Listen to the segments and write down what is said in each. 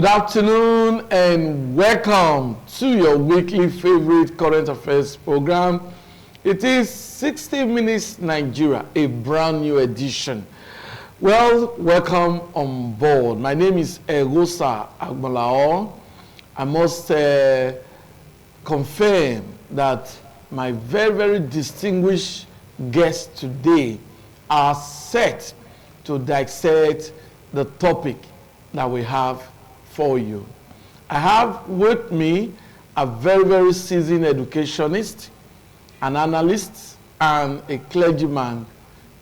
Good afternoon and welcome to your weekly favorite current affairs program. It is 60 Minutes Nigeria, a brand new edition. Well, welcome on board. My name is Egosa Agbalao. I must confirm that my very, very distinguished guests today are set to dissect the topic that we have for you. I have with me a very, very seasoned educationist, an analyst, and a clergyman,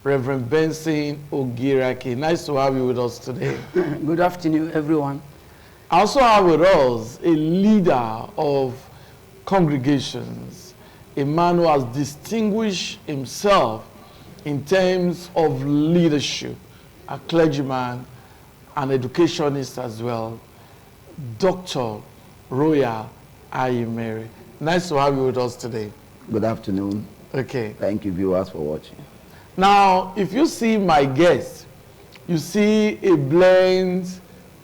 Reverend Benson Ogiraki. Nice to have you with us today. Good afternoon, everyone. I also have with us a leader of congregations, a man who has distinguished himself in terms of leadership, a clergyman, an educationist as well, Dr. Royal Ayimere. Nice to have you with us today. Good afternoon. Okay. Thank you, viewers, for watching. Now, if you see my guest, you see a blend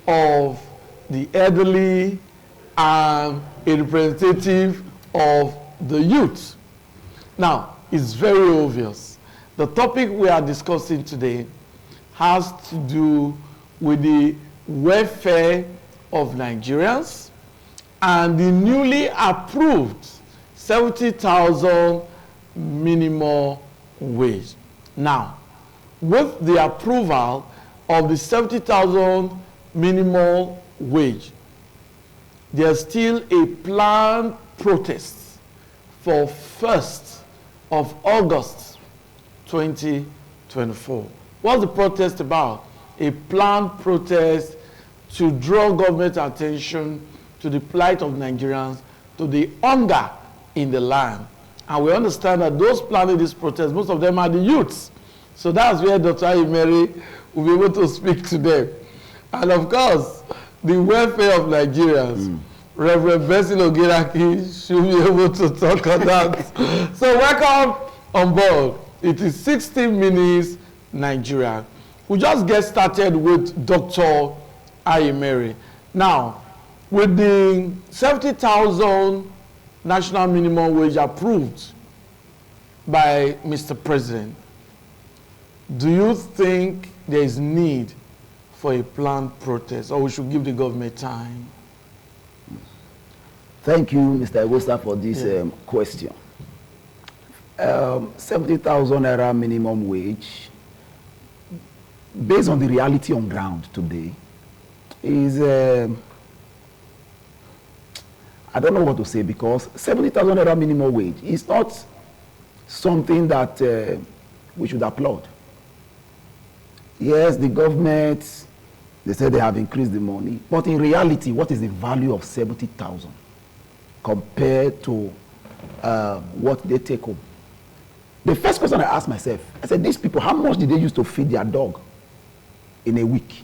of the elderly and a representative of the youth. Now, it's very obvious. The topic we are discussing today has to do with the welfare of Nigerians and the newly approved 70,000 minimum wage. Now, with the approval of the 70,000 minimum wage, there's still a planned protest for 1st of August 2024. What's the protest about? A planned protest to draw government attention to the plight of Nigerians, to the hunger in the land. And we understand that those planning this protest, most of them are the youths. So that's where Dr. Ayimere will be able to speak to them. And of course, the welfare of Nigerians, Reverend Benson Ogiraki should be able to talk on that. So welcome on board. It is 60 Minutes Nigeria. We just get started with Dr. Ayimere. Now, with the 70,000 national minimum wage approved by Mr. President, do you think there is need for a planned protest, or we should give the government time? Thank you, Mr. Egosa, for this question. 70,000 naira minimum wage, based on the reality on ground today, is, I don't know what to say, because 70,000 naira minimum wage is not something that we should applaud. Yes, the government, they say they have increased the money, but in reality, what is the value of 70,000 compared to what they take home? The first question I asked myself, I said, these people, how much did they use to feed their dog in a week?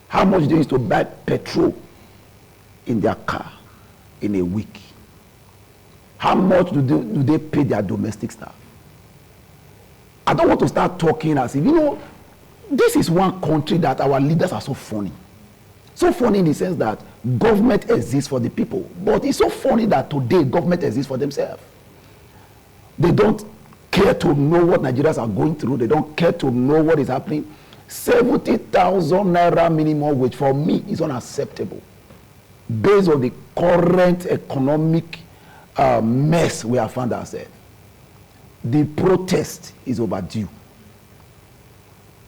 How much did they use to buy petrol in their car in a week? How much do they pay their domestic staff? I don't want to start talking as if, this is one country that our leaders are so funny. So funny in the sense that government exists for the people, but it's so funny that today government exists for themselves. They don't care to know what Nigerians are going through. They don't care to know what is happening. 70,000 naira minimum wage for me is unacceptable based on the current economic mess we have found ourselves. The protest is overdue.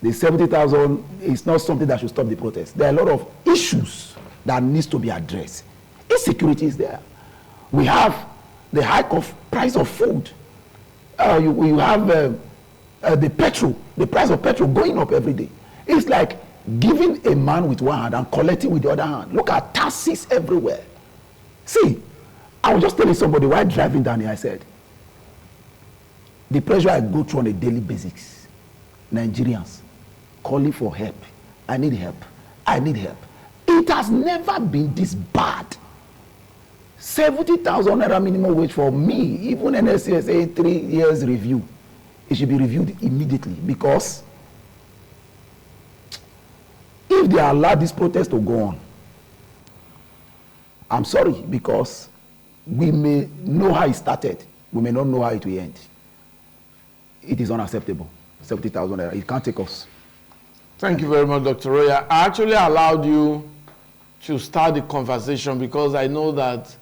The 70,000 is not something that should stop the protest. There are a lot of issues that needs to be addressed. Insecurity is there. We have the hike of price of food. You have the petrol, the price of petrol going up every day. It's like giving a man with one hand and collecting with the other hand. Look at taxes everywhere. See, I was just telling somebody while driving down here, I said, the pressure I go through on a daily basis, Nigerians calling for help. I need help. I need help. It has never been this bad. 70,000 naira minimum wage for me, even NSCSA 3 years review, it should be reviewed immediately, because if they allow this protest to go on, I'm sorry, because we may know how it started, we may not know how it will end. It is unacceptable. 70,000 naira. It can't take us. Thank you very much, Dr. Roya. I actually allowed you to start the conversation because I know that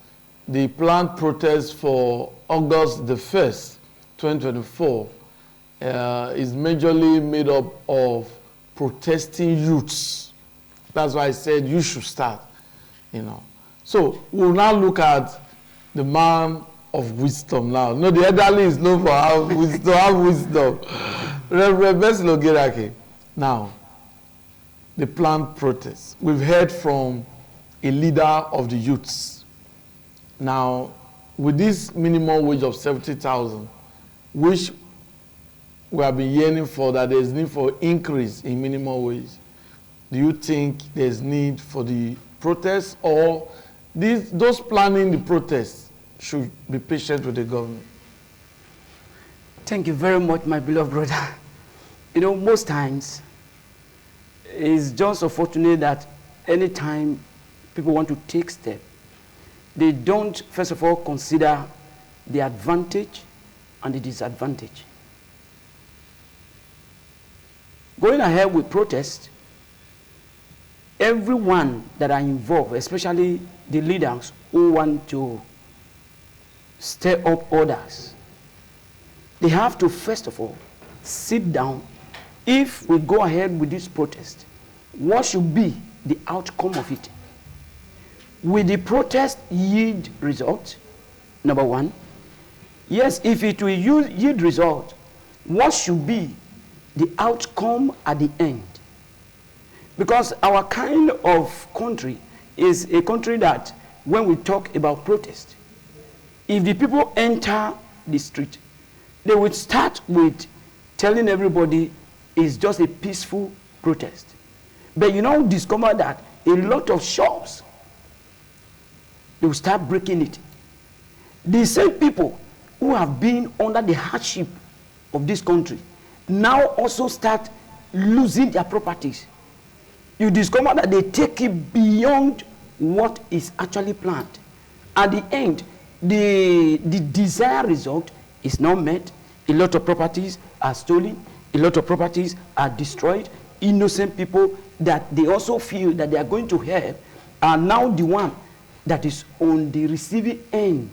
the planned protest for August the 1st, 2024, is majorly made up of protesting youths. That's why I said you should start, So we'll now look at the man of wisdom now. No, the elderly is known for have wisdom. Reverend Besilo Gerake. Now, the planned protest. We've heard from a leader of the youths. Now, with this minimum wage of 70,000, which we have been yearning for, that there's need for increase in minimum wage, do you think there's need for the protest, or those planning the protest should be patient with the government? Thank you very much, my beloved brother. Most times, it's just unfortunate that anytime people want to take steps, they don't, first of all, consider the advantage and the disadvantage. Going ahead with protest, everyone that are involved, especially the leaders who want to stir up others, they have to, first of all, sit down. If we go ahead with this protest, what should be the outcome of it? Will the protest yield result? Number one. Yes, if it will yield result, what should be the outcome at the end? Because our kind of country is a country that, when we talk about protest, if the people enter the street, they would start with telling everybody it's just a peaceful protest. But discover that a lot of shops, they will start breaking it. The same people who have been under the hardship of this country now also start losing their properties. You discover that they take it beyond what is actually planned. At the end, the desired result is not met. A lot of properties are stolen. A lot of properties are destroyed. Innocent people that they also feel that they are going to help are now the one that is on the receiving end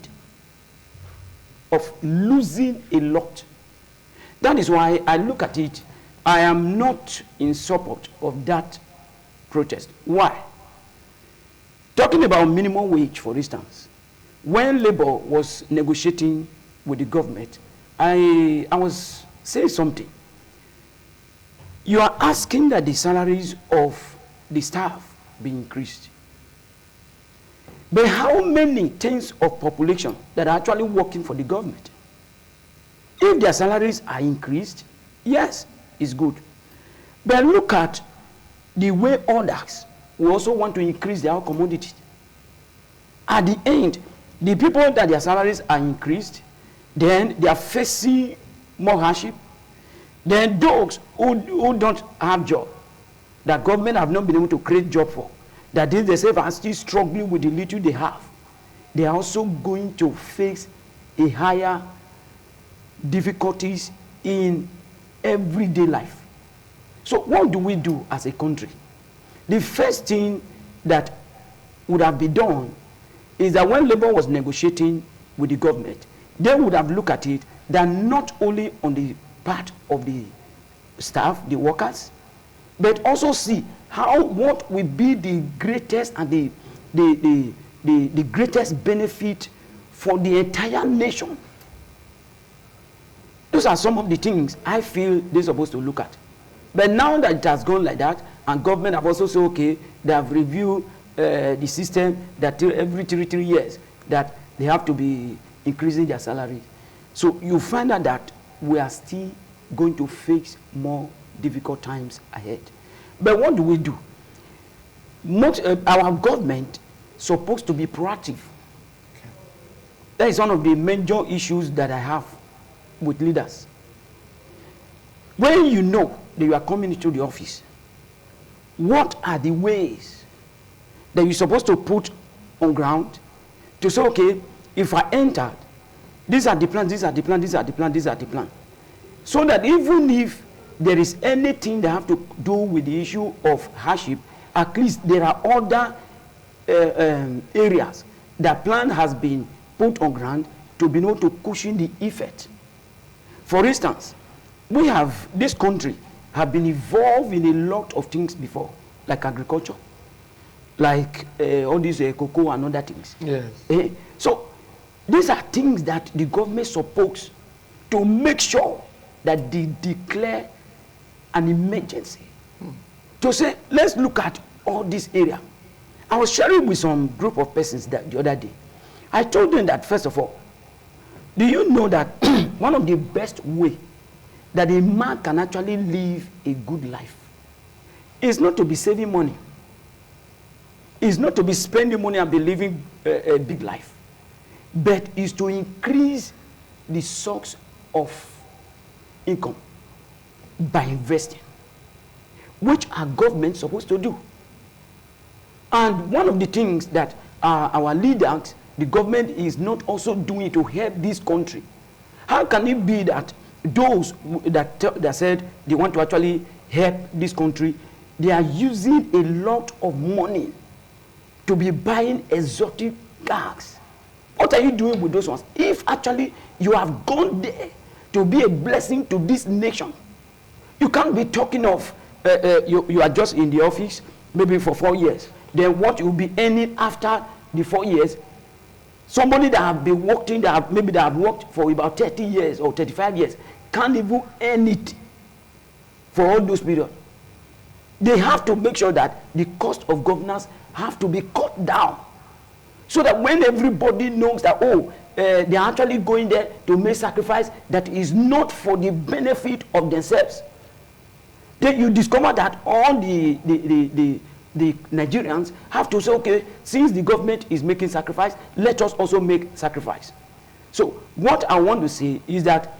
of losing a lot. That is why I look at it. I am not in support of that protest. Why? Talking about minimum wage, for instance, when Labour was negotiating with the government, I was saying something. You are asking that the salaries of the staff be increased. But how many tens of population that are actually working for the government? If their salaries are increased, yes, it's good. But look at the way others will also want to increase their commodities. At the end, the people that their salaries are increased, then they are facing more hardship. Then those who don't have job, that government have not been able to create job for, that they themselves are still struggling with the little they have, they are also going to face a higher difficulties in everyday life. So what do we do as a country? The first thing that would have been done is that when Labour was negotiating with the government, they would have looked at it that not only on the part of the staff, the workers, but also see what will be the greatest and the greatest benefit for the entire nation. Those are some of the things I feel they're supposed to look at. But now that it has gone like that, and government have also said, okay, they have reviewed the system that every 3 years that they have to be increasing their salary. So you find out that we are still going to face more difficult times ahead. But what do we do? Our government is supposed to be proactive. Okay. That is one of the major issues that I have with leaders. When you know that you are coming into the office, what are the ways that you're supposed to put on ground to say, okay, if I entered, these are the plans, these are the plans, these are the plans, these are the plans. So that even if there is anything they have to do with the issue of hardship, at least there are other areas that plan has been put on ground to be able to cushion the effect. For instance, we have, this country have been involved in a lot of things before, like agriculture, like all these cocoa and other things. Yes. So these are things that the government is supposed to make sure that they declare an emergency. To say, let's look at all this area. I was sharing with some group of persons that the other day. I told them that, first of all, do you know that one of the best way that a man can actually live a good life is not to be saving money, is not to be spending money and be living a big life, but is to increase the source of income by investing, which our government is supposed to do. And one of the things that our leaders, the government, is not also doing to help this country. How can it be that those that said they want to actually help this country, they are using a lot of money to be buying exotic cars? What are you doing with those ones? If actually you have gone there to be a blessing to this nation, you can't be talking of you are just in the office maybe for 4 years. Then what you will be earning after the 4 years? Somebody that have been working, maybe they have worked for about 30 years or 35 years, can't even earn it for all those periods. They have to make sure that the cost of governance have to be cut down, so that when everybody knows that, oh, they are actually going there to make sacrifice that is not for the benefit of themselves, then you discover that all the Nigerians have to say, okay, since the government is making sacrifice, let us also make sacrifice. So what I want to say is that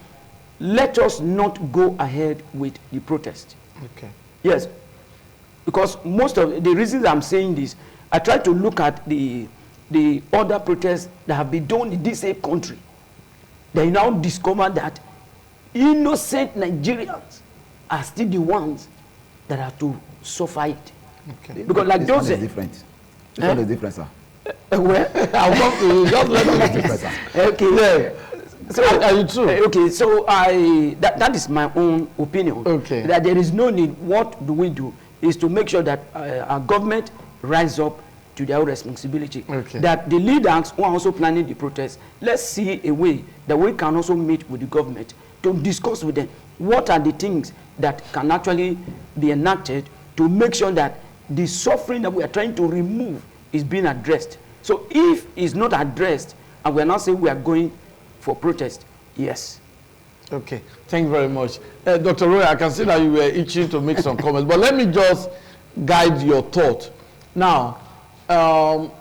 let us not go ahead with the protest. Okay. Yes, because most of the reasons I'm saying this, I try to look at the other protests that have been done in this same country. They now discover that innocent Nigerians are still the ones that have to suffer it. Okay. Because like this those one is different. This one is different, sir. Well, I'll come to you. Just let me Different, sir. okay. Yeah. So Are you true? Okay, so that is my own opinion. Okay. That there is no need. What do we do is to make sure that our government rise up to their own responsibility. Okay. That the leaders who are also planning the protest, let's see a way that we can also meet with the government to discuss with them what are the things that can actually be enacted to make sure that the suffering that we are trying to remove is being addressed. So if it's not addressed, and we are not saying we are going for protest, yes. Okay, thank you very much. Dr. Roy, I can see that you were itching to make some comments, but let me just guide your thought. Now,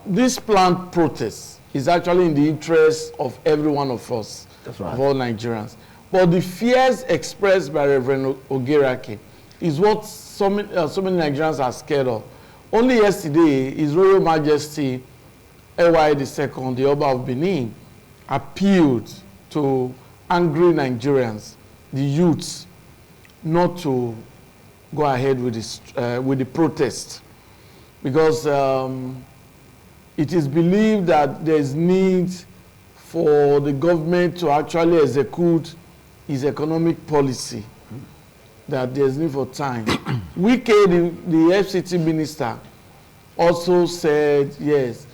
this planned protest is actually in the interest of every one of us, That's right. of all Nigerians. But the fears expressed by Reverend Ogerake is what so many Nigerians are scared of. Only yesterday, His Royal Majesty Ey II, the Oba of Benin, appealed to angry Nigerians, the youths, not to go ahead with the protest, because it is believed that there is need for the government to actually execute its economic policy, that there is need for time. Wike, the FCT minister, also said, yes,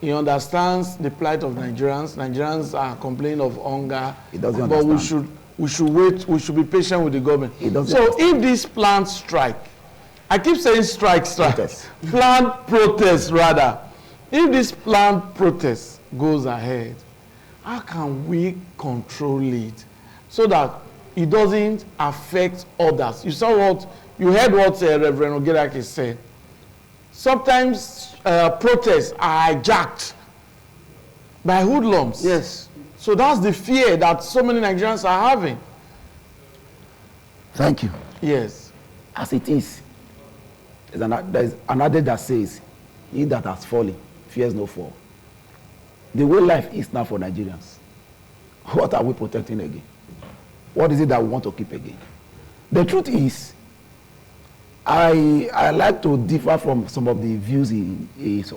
he understands the plight of Nigerians. Nigerians are complaining of hunger. He doesn't but understand. we should wait, we should be patient with the government. He doesn't So understand. if this planned strike, I keep saying strike, Protest. planned protest rather, if this planned protest goes ahead, how can we control it so that it doesn't affect others? You heard what Reverend Ogerake said. Sometimes protests are hijacked by hoodlums. Yes. So that's the fear that so many Nigerians are having. Thank you. Yes. As it is, there's an adage that says, he that has fallen fears no fall. The way life is now for Nigerians, what are we protecting again? What is it that we want to keep again? The truth is, I like to differ from some of the views in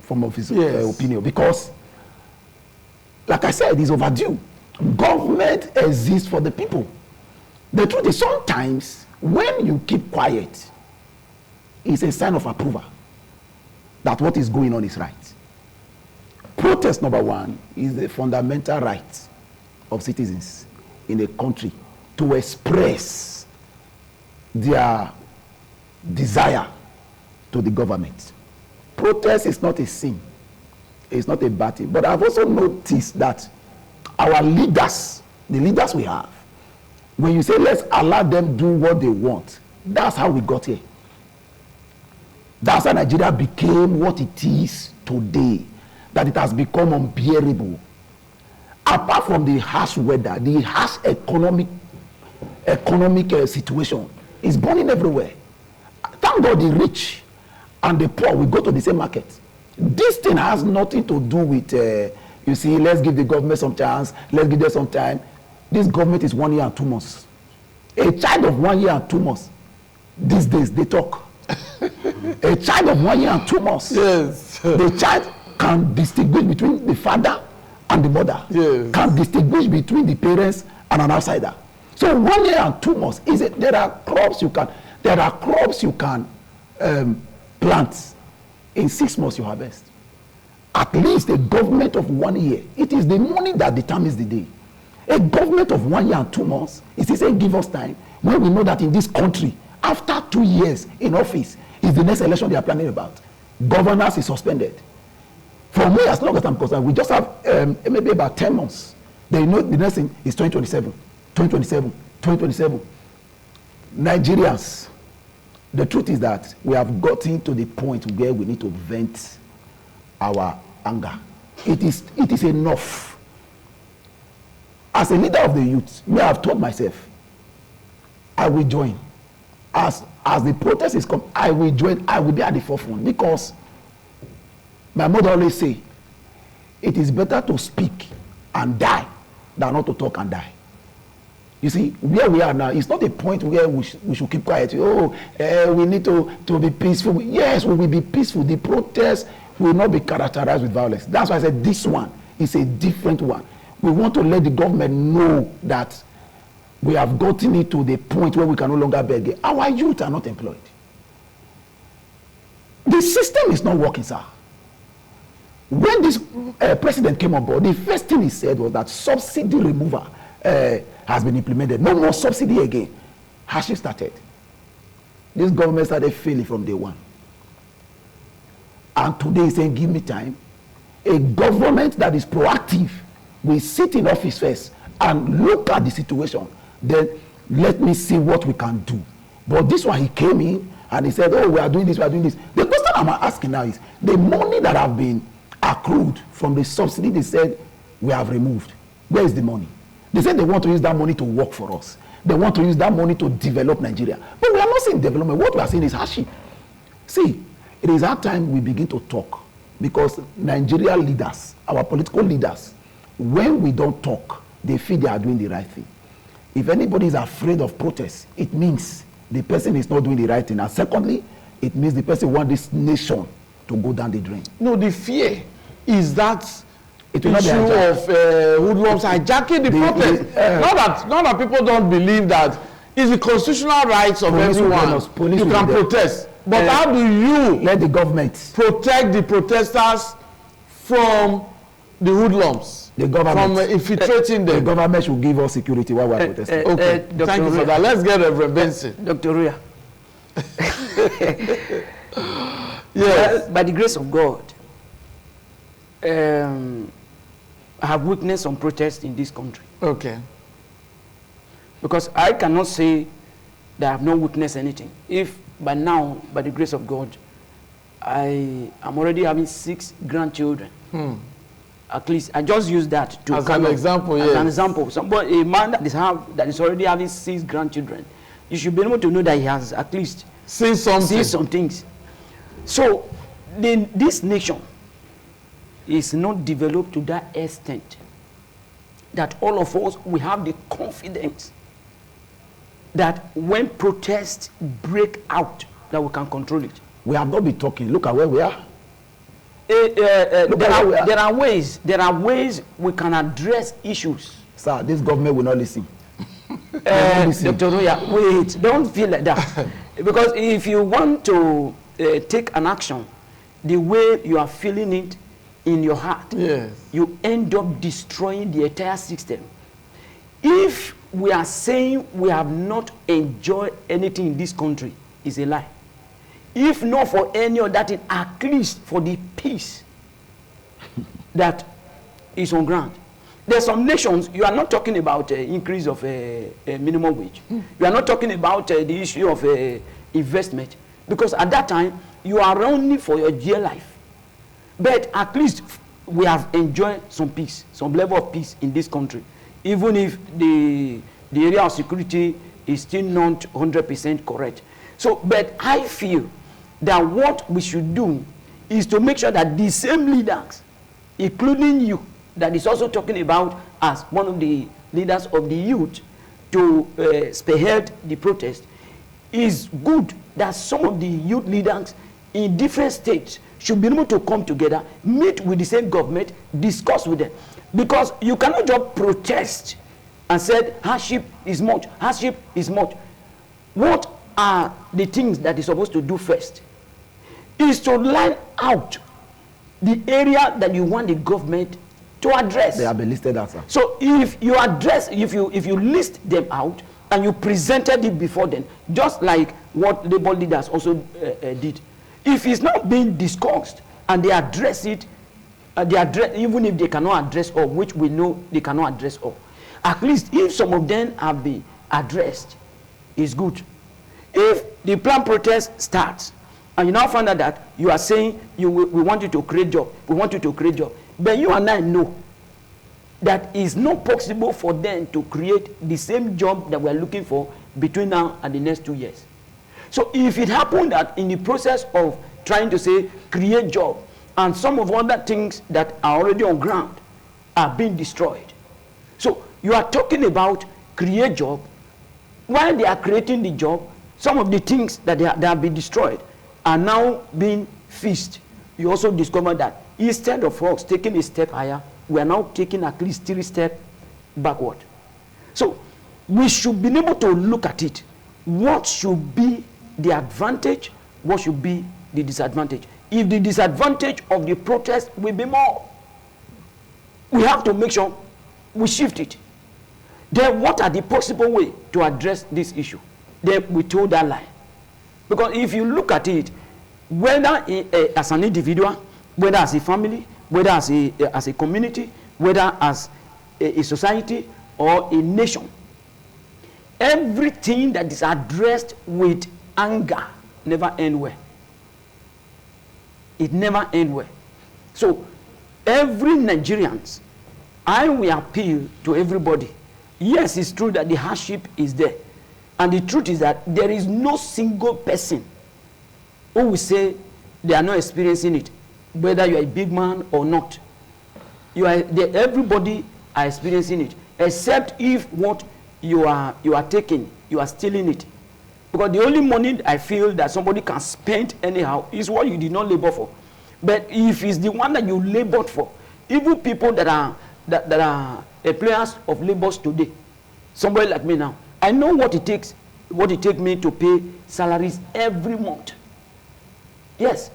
from of his opinion, because, like I said, it's overdue. Government exists for the people. The truth is, sometimes when you keep quiet, it's a sign of approval that what is going on is right. Protest, number one, is the fundamental right of citizens in a country to express their desire to the government. Protest is not a sin. It's not a bad thing. But I've also noticed that our leaders, the leaders we have, when you say let's allow them do what they want, that's how we got here. That's how Nigeria became what it is today, that it has become unbearable. Apart from the harsh weather, the harsh economic situation is burning everywhere. Thank God the rich and the poor will go to the same market. This thing has nothing to do with, you see, let's give the government some chance, let's give them some time. This government is 1 year and 2 months. A child of 1 year and 2 months, these days they talk. A child of 1 year and 2 months, yes. The child can distinguish between the father and the mother, yes. Can distinguish between the parents and an outsider. So 1 year and 2 months, there are crops you can plant. In 6 months you harvest. At least a government of 1 year, it is the money that determines the day. A government of 1 year and 2 months, it is saying give us time, when we know that in this country, after 2 years in office, is the next election they are planning about. Governance is suspended. For me, as long as I'm concerned, we just have maybe about 10 months. They know the next thing is 2027, 2027, 2027. Nigerians, the truth is that we have gotten to the point where we need to vent our anger. It is enough. As a leader of the youth, me, I have told myself, I will join. As the protest is coming, I will join. I will be at the forefront, because my mother always say, it is better to speak and die than not to talk and die. You see, where we are now, it's not a point where we should keep quiet. We need to be peaceful. Yes, we will be peaceful. The protest will not be characterized with violence. That's why I said this one is a different one. We want to let the government know that we have gotten it to the point where we can no longer beg. Our youth are not employed. The system is not working, sir. When this president came on board, the first thing he said was that subsidy removal has been implemented. No more subsidy again. Hardship started. This government started failing from day one. And today he's saying, give me time. A government that is proactive will sit in office first and look at the situation. Then let me see what we can do. But this one, he came in and he said, oh, we are doing this, we are doing this. The question I'm asking now is, the money that have been accrued from the subsidy, they said, we have removed. Where is the money? They said they want to use that money to work for us. They want to use that money to develop Nigeria. But we are not seeing development. What we are seeing is hardship. See, it is our time we begin to talk, because Nigeria leaders, our political leaders, when we don't talk, they feel they are doing the right thing. If anybody is afraid of protest, it means the person is not doing the right thing. And secondly, it means the person wants this nation to go down the drain. No, the fear is that it will issue of hoodlums hijacking the protest. Not that people don't believe that it's the constitutional rights of everyone. You can protest. But how do you let the government protect the protesters from the hoodlums? The government from infiltrating them. The government should give us security while we are protesting. Okay, thank you for that. Let's get Reverend Benson. Dr. Ria. Yes. By the grace of God, I have witnessed some protests in this country. Okay. Because I cannot say that I have not witnessed anything. If by now, by the grace of God, I am already having 6 grandchildren. At least I just use that to as an example. As an example, somebody, a man that is already having 6 grandchildren, you should be able to know that he has at least seen some things. So, this nation is not developed to that extent that all of us, we have the confidence that when protests break out, that we can control it. We have not been talking. Look at where we are. There are ways we can address issues. Sir, this government will not listen. Dr. Roya, wait, don't feel like that. Because if you want to take an action the way you are feeling it in your heart, Yes. you end up destroying the entire system. If we are saying we have not enjoyed anything in this country, it's a lie. If not for any other thing, at least for the peace that is on ground. There are some nations, you are not talking about increase of a minimum wage. You are not talking about the issue of investment. Because at that time, you are only for your dear life. But at least we have enjoyed some peace, some level of peace in this country. Even if the area of security is still not 100% correct. So, but I feel that what we should do is to make sure that the same leaders, including you, that is also talking about as one of the leaders of the youth to spearhead the protest, is good that some of the youth leaders in different states should be able to come together, meet with the same government, discuss with them. Because you cannot just protest and say hardship is much, hardship is much. What are the things that you're supposed to do first? Is to line out the area that you want the government to address. They have been listed as. So if you address, if you list them out and you presented it before them, just like what labor leaders also did, if it's not being discussed and they address it, even if they cannot address all, which we know they cannot address all, at least if some of them have been addressed, is good. If the planned protest starts and you now find out that you are saying we want you to create job, we want you to create job, but you and I know that it's not possible for them to create the same job that we're looking for between now and the next 2 years. So if it happened that in the process of trying to say create job and some of other things that are already on ground are being destroyed. So you are talking about create job. While they are creating the job, some of the things that have been destroyed are now being fixed. You also discover that instead of us taking a step higher, we are now taking at least 3 steps backward. So we should be able to look at it. What should be the advantage? What should be the disadvantage? If the disadvantage of the protest will be more, we have to make sure we shift it. Then what are the possible ways to address this issue? Then we told that line. Because if you look at it, whether as an individual, whether as a family, whether as a community, whether as a society or a nation, everything that is addressed with anger never ends well. It never ends well. So every Nigerians, I will appeal to everybody. Yes, it's true that the hardship is there. And the truth is that there is no single person who will say they are not experiencing it, whether you are a big man or not. Everybody are experiencing it, except if what you are taking, you are stealing it. Because the only money I feel that somebody can spend anyhow is what you did not labor for. But if it's the one that you labored for, even people that are players of labors today, somebody like me now, I know what it takes me to pay salaries every month. Yes.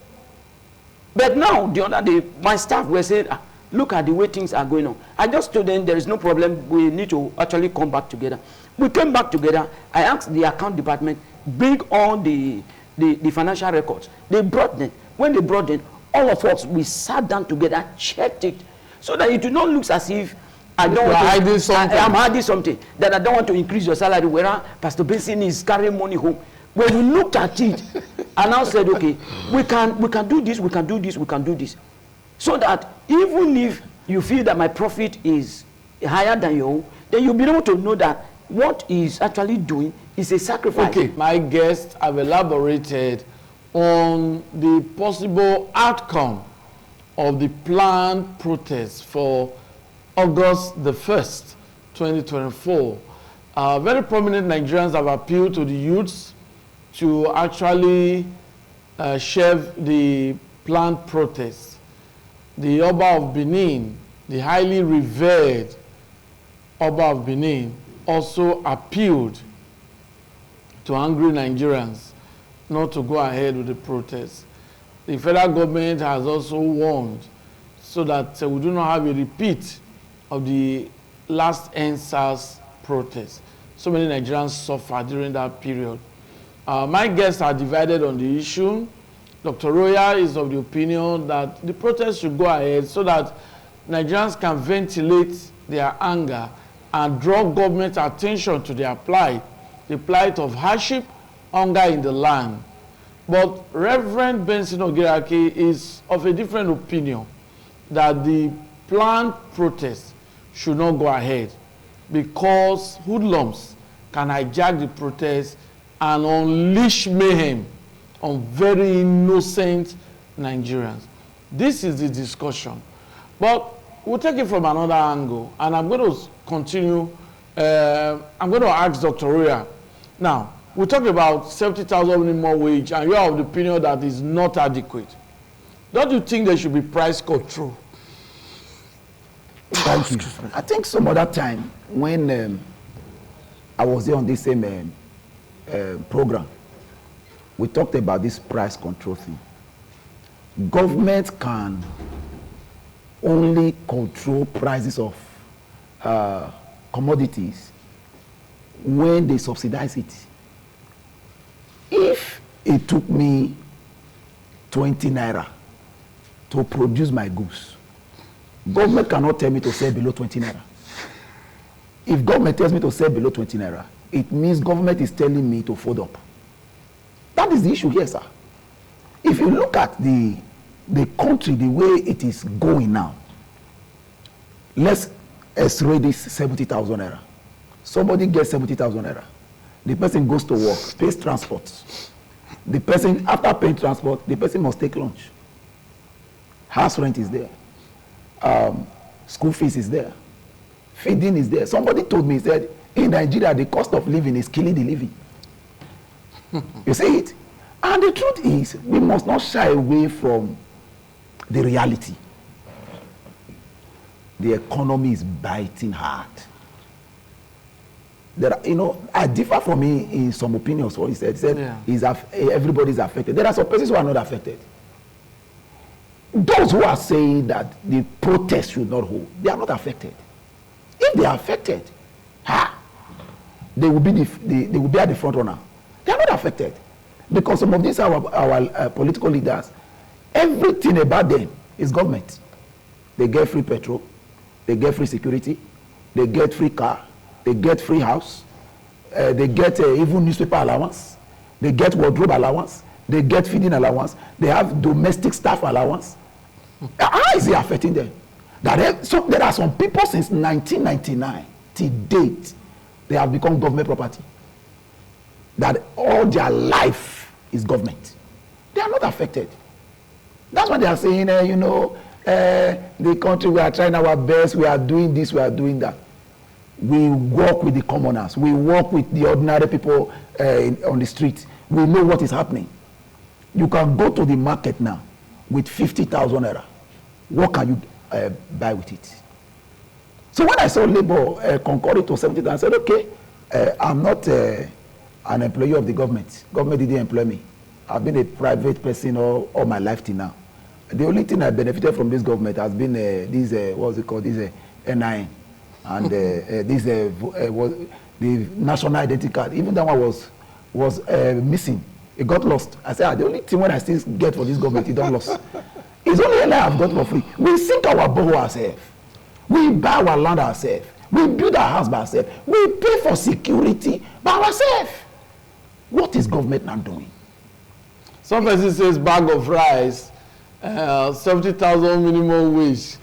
But now, the other day, my staff were saying, look at the way things are going on. I just told them there is no problem. We need to actually come back together. We came back together. I asked the account department, bring all the financial records. They brought them. When they brought them, all of us, we sat down together, checked it, so that it do not look as if I'm hiding something, that I don't want to increase your salary, whereas Pastor Benson is carrying money home. When we looked at it, and now said, okay, we can do this, we can do this, we can do this. So that even if you feel that my profit is higher than your own, then you'll be able to know that what he's actually doing is a sacrifice. Okay, my guests have elaborated on the possible outcome of the planned protest for August the 1st, 2024. Very prominent Nigerians have appealed to the youths to actually shelve the planned protest. The Oba of Benin, the highly revered Oba of Benin, also appealed to angry Nigerians not to go ahead with the protest. The federal government has also warned so that we do not have a repeat of the last NSAS protest. So many Nigerians suffered during that period. My guests are divided on the issue. Dr. Roya is of the opinion that the protest should go ahead so that Nigerians can ventilate their anger and draw government attention to their plight, the plight of hardship, hunger in the land. But Reverend Benson Ogiraki is of a different opinion that the planned protest should not go ahead because hoodlums can hijack the protest and unleash mayhem on very innocent Nigerians. This is the discussion. But we'll take it from another angle, and I'm going to continue. I'm going to ask Dr. Roya. Now, we talked about 70,000 minimum wage, and you are of the opinion that is not adequate. Don't you think there should be price control? Thank you. I think some other time when I was there on this same program, we talked about this price control thing. Government can only control prices of commodities when they subsidize it. If it took me 20 naira to produce my goods, government cannot tell me to sell below 20 naira. If government tells me to sell below 20 naira, it means government is telling me to fold up. That is the issue here, sir. If you look at the country, the way it is going now, let's x-ray this 70,000 naira. Somebody gets 70,000 naira. The person goes to work, pays transport. The person, after paying transport, the person must take lunch. House rent is there. School fees is there. Feeding is there. Somebody told me, he said, in Nigeria, the cost of living is killing the living. You see it? And the truth is, we must not shy away from the reality. The economy is biting hard. There are, you know, I differ from him in some opinions. What he said, everybody is affected. There are some persons who are not affected. Those who are saying that the protest should not hold, they are not affected. If they are affected, they will be they will be at the front runner. They are not affected because some of these our political leaders, everything about them is government. They get free petrol, they get free security, they get free car, they get free house, they get even newspaper allowance, they get wardrobe allowance, they get feeding allowance, they have domestic staff allowance. How is it affecting them? So there are some people since 1999 to date, they have become government property. That all their life is government. They are not affected. That's why they are saying, the country, we are trying our best, we are doing this, we are doing that. We work with the commoners. We work with the ordinary people on the street. We know what is happening. You can go to the market now with 50,000 naira. What can you buy with it? So when I saw Labour concurring to 70,000, I said, okay, I'm not an employee of the government. Government didn't employ me. I've been a private person all my life till now. The only thing I benefited from this government has been what's it called, this NIN. And the national identity card. Even that one was missing. It got lost. I said, the only thing when I still get for this government, it don't lost. It's only NIN I've got for free. We sink our borrow ourselves. We buy our land ourselves. We build our house by ourselves. We pay for security by ourselves. What is government now doing? Some person says bag of rice, 70,000 minimum wage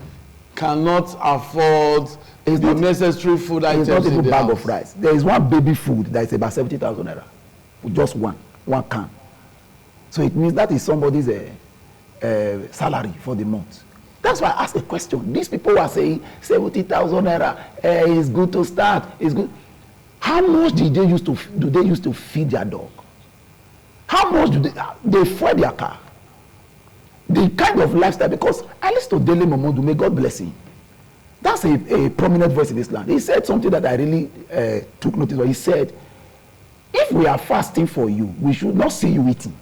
cannot afford the necessary food items. It's not even bag of rice. There is one baby food that is about 70,000 naira. Just one can. So it means that is somebody's salary for the month. That's why I ask a question. These people are saying 70,000 naira is good to start. It's good. How much do they used to feed their dog? How much do they fuel their car? The kind of lifestyle, because I listen to Dele Momodu, may God bless him. That's a prominent voice in this land. He said something that I really took notice of. He said, if we are fasting for you, we should not see you eating.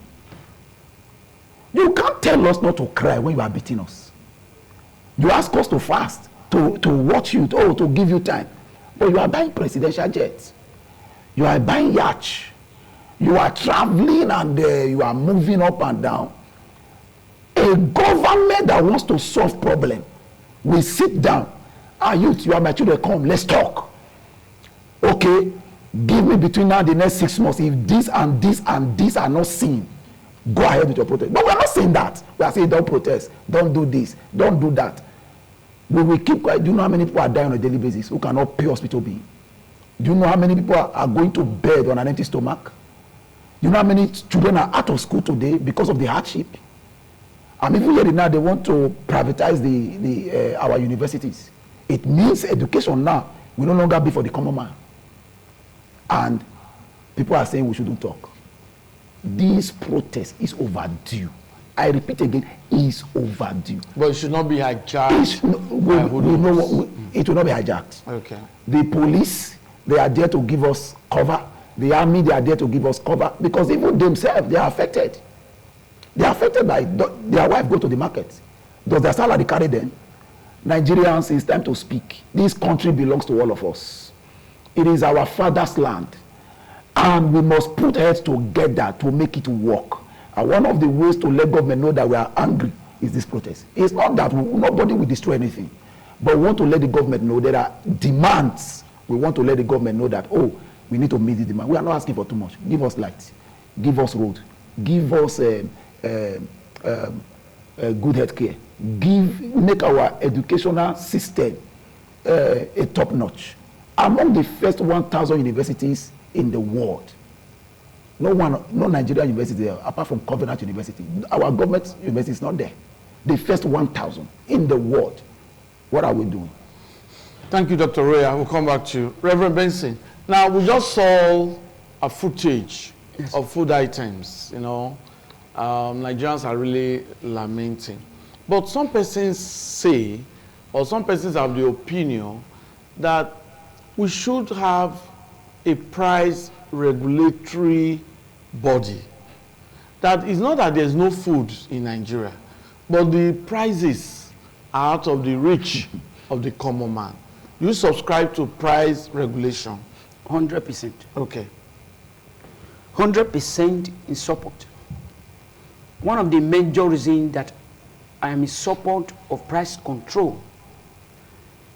You can't tell us not to cry when you are beating us. You ask us to fast, to watch you, to give you time. But you are buying presidential jets. You are buying yachts. You are traveling and you are moving up and down. A government that wants to solve problem will sit down. Youth, you are my children, come, let's talk. Okay, give me between now and the next 6 months. If this and this and this are not seen, go ahead with your protest. But we are not saying that. We are saying don't protest, don't do this, don't do that. We will keep quiet. Do you know how many people are dying on a daily basis who cannot pay hospital bill? Do you know how many people are going to bed on an empty stomach? Do you know how many children are out of school today because of the hardship? I'm even hearing now they want to privatize our universities. It means education now will no longer be for the common man. And people are saying we shouldn't talk. This protest is overdue. I repeat again, is overdue. But it should not be hijacked. It will not be hijacked. Okay. The police, they are there to give us cover. The army, they are there to give us cover. Because even themselves, they are affected. They are affected by their wife go to the market. Does their salary carry them? Nigerians, it's time to speak. This country belongs to all of us. It is our father's land. And we must put heads together to make it work. And one of the ways to let government know that we are angry is this protest. It's not that nobody will destroy anything. But we want to let the government know there are demands. We want to let the government know that, oh, we need to meet the demand. We are not asking for too much. Give us light. Give us road. Give us good health care. Make our educational system a top notch. Among the first 1,000 universities in the world, no Nigerian university there, apart from Covenant University. Our government university is not there. The first 1,000 in the world. What are we doing? Thank you, Dr. Roya. We'll come back to you. Reverend Benson, now we just saw a footage of food items, you know. Nigerians are really lamenting. But some persons say, or some persons have the opinion that we should have a price regulatory body. That is not that there's no food in Nigeria, but the prices are out of the reach of the common man. You subscribe to price regulation? 100%. Okay. 100% in support. One of the major reasons that I am in support of price control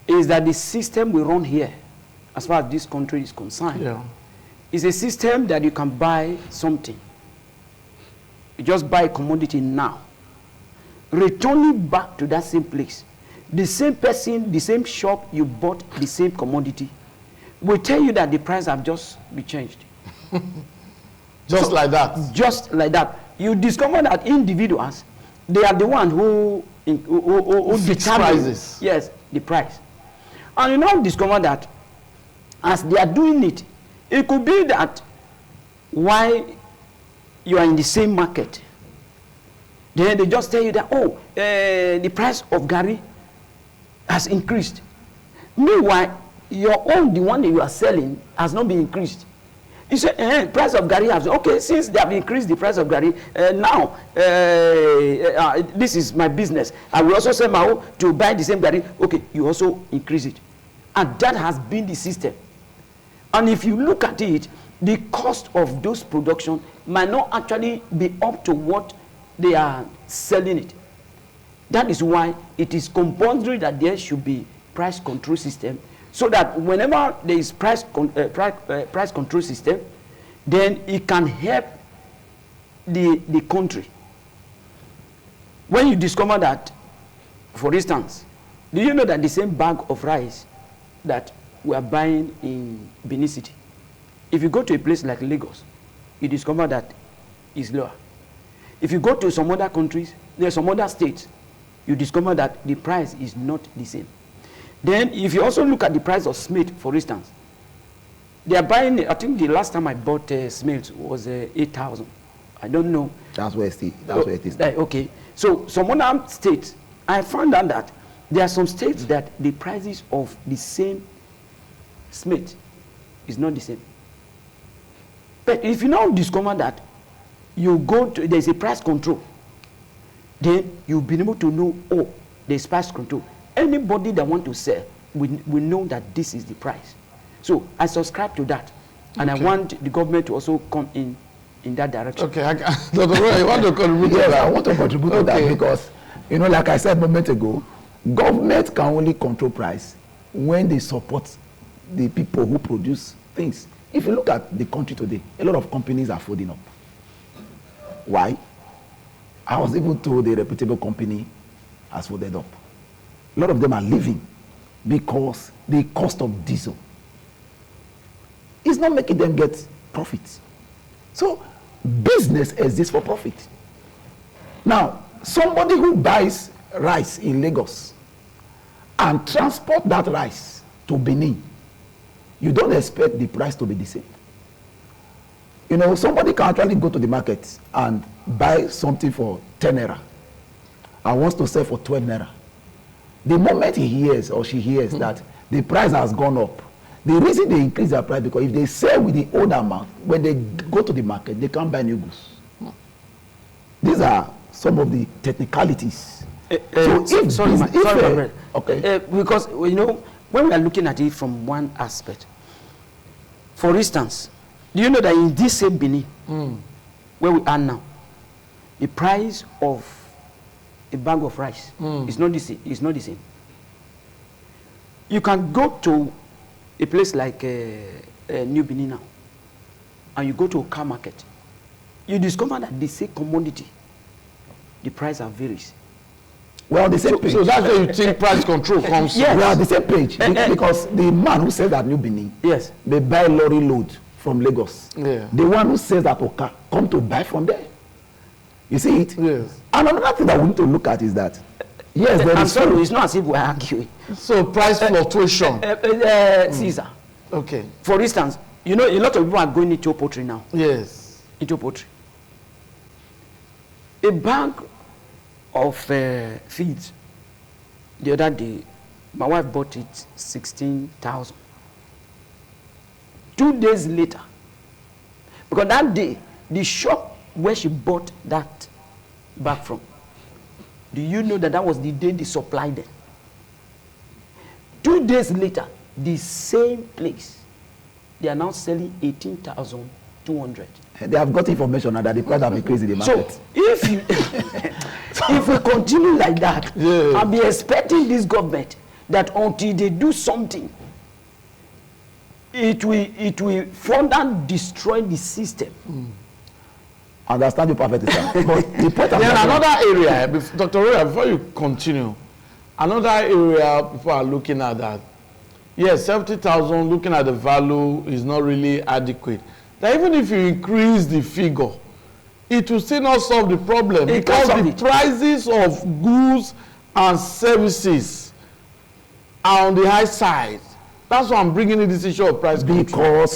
is that the system we run here, as far as this country is concerned, is a system that you can buy something. You just buy a commodity now. Returning back to that same place, the same person, the same shop you bought the same commodity will tell you that the price have just been changed. Just like that? Just like that. You discover that individuals, they are the ones who determine prices. Yes, the price. And you now discover that as they are doing it, it could be that while you are in the same market, then they just tell you that, oh, the price of Gari has increased. Meanwhile, your own, the one that you are selling, has not been increased. You say, price of Gari has, okay, since they have increased the price of Gari, now, this is my business. I will also sell my own to buy the same Gari. Okay, you also increase it. And that has been the system. And if you look at it, the cost of those production might not actually be up to what they are selling it. That is why it is compulsory that there should be price control system, so that whenever there is price control system, then it can help the country. When you discover that, for instance, do you know that the same bag of rice that we are buying in Benin City, if you go to a place like Lagos, you discover that it's lower. If you go to some other countries, there are some other states, you discover that the price is not the same. Then, if you also look at the price of cement, for instance, they are buying, I think the last time I bought cement was 8,000. I don't know. That's where it is. Okay. So, some other states, I found out that there are some states that the prices of the same cement is not the same. But if you now discover that you go to, there's a price control, then you'll be able to know, oh, there's price control. Anybody that want to sell will know that this is the price. So I subscribe to that. And I want the government to also come in that direction. Okay, Dr. Roy, you want to contribute to Yes, that? I want to contribute to that because, you know, like I said a moment ago, government can only control price when they support the people who produce things. If you look at the country today, a lot of companies are folding up. Why? I was even told a reputable company has folded up. A lot of them are leaving because the cost of diesel is not making them get profits. So business exists for profit. Now, somebody who buys rice in Lagos and transport that rice to Benin, you don't expect the price to be the same. You know, somebody can actually go to the market and buy something for 10 naira and wants to sell for 12 naira. The moment he hears or she hears that the price has gone up, the reason they increase their price because if they sell with the old amount, when they go to the market, they can't buy new goods. These are some of the technicalities. Because, you know, when we are looking at it from one aspect, for instance, do you know that in this same Benin, where we are now, the price of a bag of rice is not the same. You can go to a place like New Benin now, and you go to a car market, you discover that the same commodity, the price are varies. Well, the same page. So that's where you think price control comes. Yes. Well, the same page because the man who says that New Benin, yes, they buy lorry load from Lagos. Yeah. The one who says that Oka come to buy from there. You see it? Yes. And another thing that we need to look at is that, yes, there is. Sorry, it's not as if we're arguing. So price fluctuation. Caesar. Okay. For instance, you know, a lot of people are going into poultry now. Yes. Into poultry. A bag of feeds, the other day, my wife bought it 16,000. 2 days later, because that day, the shop where she bought that bag from, do you know that was the day they supplied them? 2 days later, the same place, they are now selling 18,200. They have got information now that the price have increased in the market. So if you, if we continue like that, I'll be expecting this government that until they do something, it will further destroy the system. Understand you perfectly, sir. But the point then another area, Dr. Roya, before you continue, another area people are looking at that. Yes, 70,000, looking at the value is not really adequate. That even if you increase the figure, it will still not solve the problem because the prices of goods and services are on the high side. That's why I'm bringing in this issue of price control.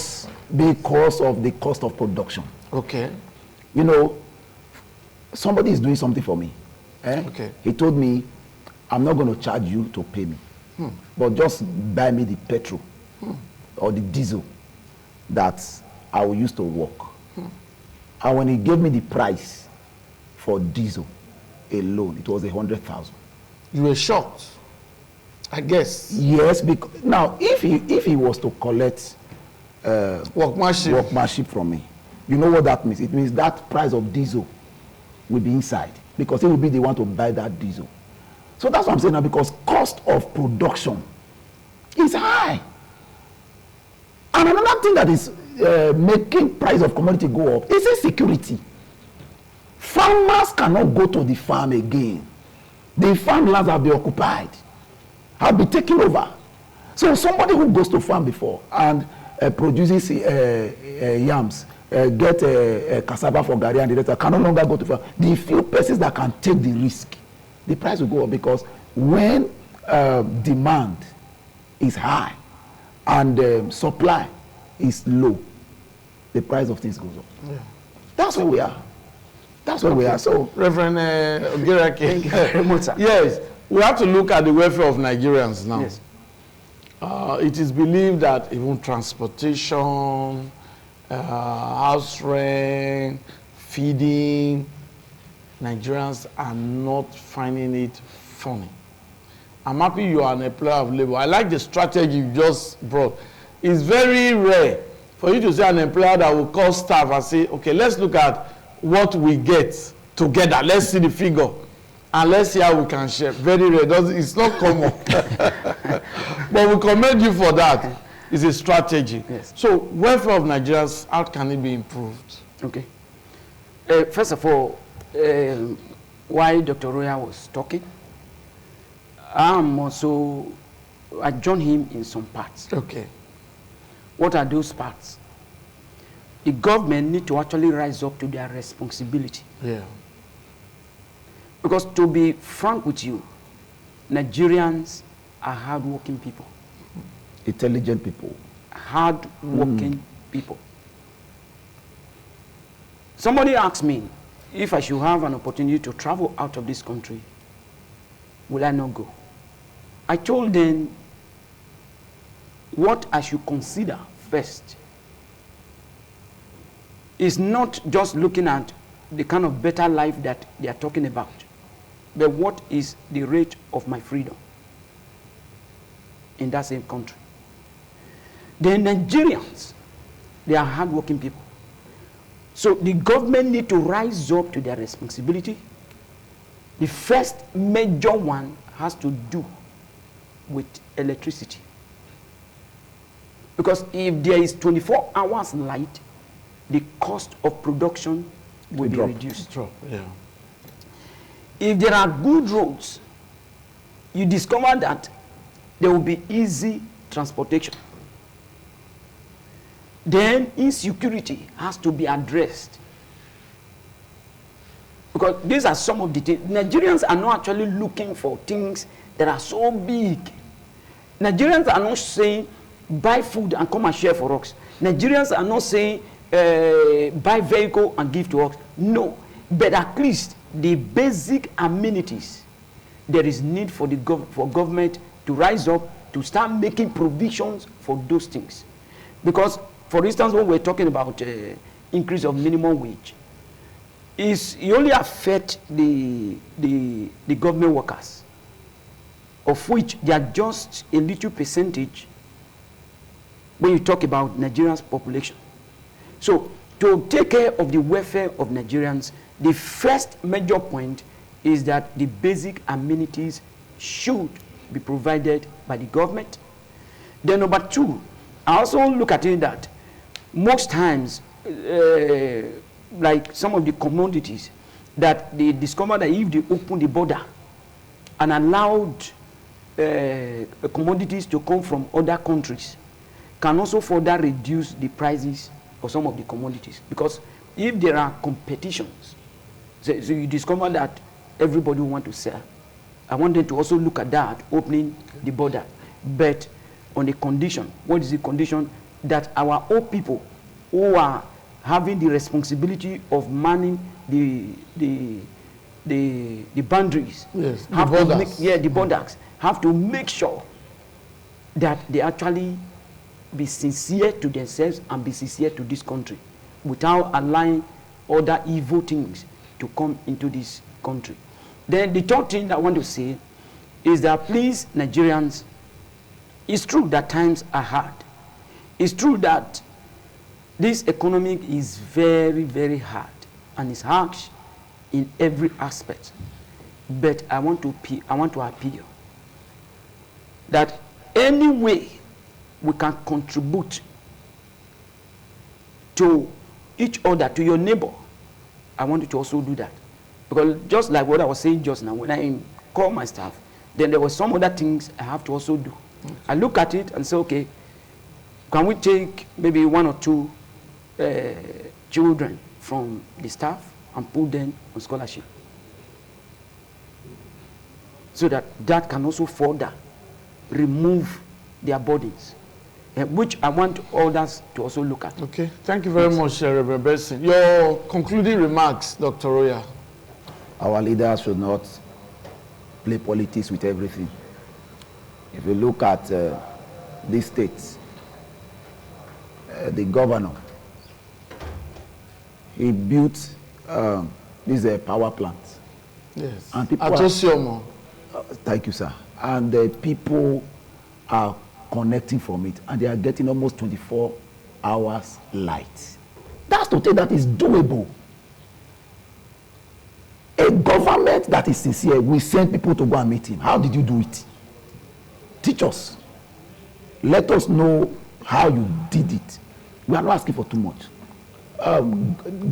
Because of the cost of production. Okay. You know, somebody is doing something for me. Okay. He told me, I'm not going to charge you to pay me, but just buy me the petrol or the diesel that I will use to work. And when he gave me the price for diesel alone, it was 100,000. You were shocked, I guess. Yes, because now if he was to collect workmanship from me, you know what that means? It means that price of diesel will be inside because he will be the one to buy that diesel. So that's what I'm saying now, because cost of production is high. And another thing that is making price of commodity go up is insecurity. Farmers cannot go to the farm again. The farmlands have been occupied, have been taken over. So somebody who goes to farm before and produces yams, get cassava for Gary and the rest, can no longer go to farm. The few persons that can take the risk the price will go up, because when demand is high and supply is low, the price of things goes up. Yeah. That's where we are. That's where we are. So, Reverend Ogereke, thank you very much, sir. yes, we have to look at the welfare of Nigerians now. Yes. It is believed that even transportation, house rent, feeding, Nigerians are not finding it funny. I'm happy you are an employer of labor. I like the strategy you just brought. It's very rare for you to see an employer that will call staff and say, okay, let's look at what we get together. Let's see the figure. And let's see how we can share. Very rare. It's not common. But we commend you for that. It's a strategy. Yes. So, welfare of Nigerians, how can it be improved? Okay. First of all, while Dr. Roya was talking, I joined him in some parts. Okay. What are those parts? The government need to actually rise up to their responsibility. Yeah. Because to be frank with you, Nigerians are hardworking people. intelligent people. Hardworking people. Somebody asked me if I should have an opportunity to travel out of this country, will I not go? I told them what I should consider first is not just looking at the kind of better life that they are talking about, but what is the rate of my freedom in that same country. The Nigerians, they are hardworking people. So the government need to rise up to their responsibility. The first major one has to do with electricity. Because if there is 24 hours light, the cost of production will be reduced. Yeah. If there are good roads, you discover that there will be easy transportation. Then insecurity has to be addressed. Because these are some of the things. Nigerians are not actually looking for things that are so big. Nigerians are not saying, buy food and come and share for us. Nigerians are not saying, buy vehicle and give to us. No. But at least the basic amenities, there is need for for government to rise up to start making provisions for those things. Because, for instance, when we're talking about increase of minimum wage, it only affect the government workers, of which they are just a little percentage when you talk about Nigerians' population. So, to take care of the welfare of Nigerians, the first major point is that the basic amenities should be provided by the government. Then number two, I also look at it that most times, like some of the commodities, that they discover that if they open the border and allowed commodities to come from other countries, can also further reduce the prices of some of the commodities. Because if there are competitions, so you discover that everybody want to sell. I want them to also look at that, opening the border. But on the condition, what is the condition? That our old people who are having the responsibility of manning the boundaries, yes, have the borders. to make, the borders, have to make sure that they actually be sincere to themselves and be sincere to this country without allowing other evil things to come into this country. Then the third thing I want to say is that, please, Nigerians, it's true that times are hard. It's true that this economy is very, very hard and it's harsh in every aspect. But I want to appeal that any way we can contribute to each other, to your neighbor, I want you to also do that. Because just like what I was saying just now, when I call my staff, then there were some other things I have to also do. I look at it and say, okay, can we take maybe one or two children from the staff and put them on scholarship? so that that can also further remove their burdens, which I want others to also look at. Okay, thank you very much, Reverend Benson. Your concluding remarks, Dr. Royal. Our leaders should not play politics with everything. If you look at these states, the governor, he built this power plant. Yes. And people Atosiomo. Thank you, sir. And the people are connecting from it, and they are getting almost 24 hours light. That's to say that is doable. A government that is sincere will send people to go and meet him. How did you do it? Teach us. Let us know how you did it. We are not asking for too much.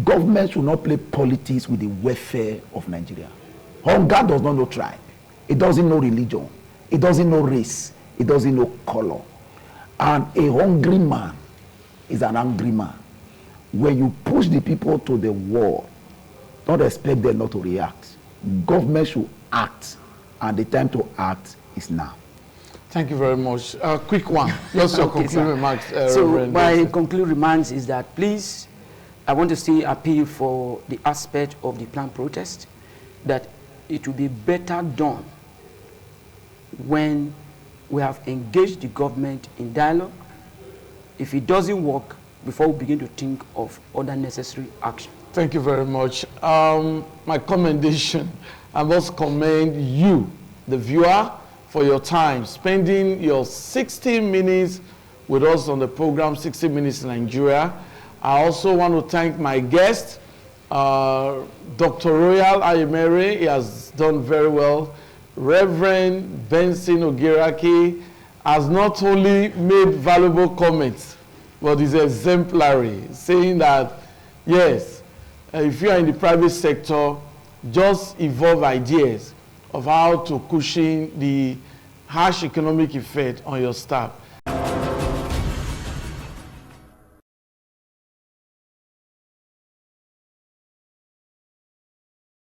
Government should not play politics with the welfare of Nigeria. Hunger does not know tribe. It doesn't know religion. It doesn't know race. It doesn't know color. And a hungry man is an angry man. When you push the people to the wall, don't expect them not to react. Government should act, and the time to act is now. Thank you very much. Quick one. Just your Okay, concluding remarks. So Reverend my Benson. concluding remarks is that, please, I want to still appeal for the aspect of the planned protest, that it will be better done when we have engaged the government in dialogue. If it doesn't work, before we begin to think of other necessary action. Thank you very much. My commendation, I must commend you, the viewer, for your time, spending your 60 minutes with us on the program, 60 Minutes in Nigeria. I also want to thank my guest, Dr. Royal Ayemere. He has done very well. Reverend Benson Ogiraki has not only made valuable comments, but is exemplary, saying that, yes, if you are in the private sector, just evolve ideas of how to cushion the harsh economic effect on your staff.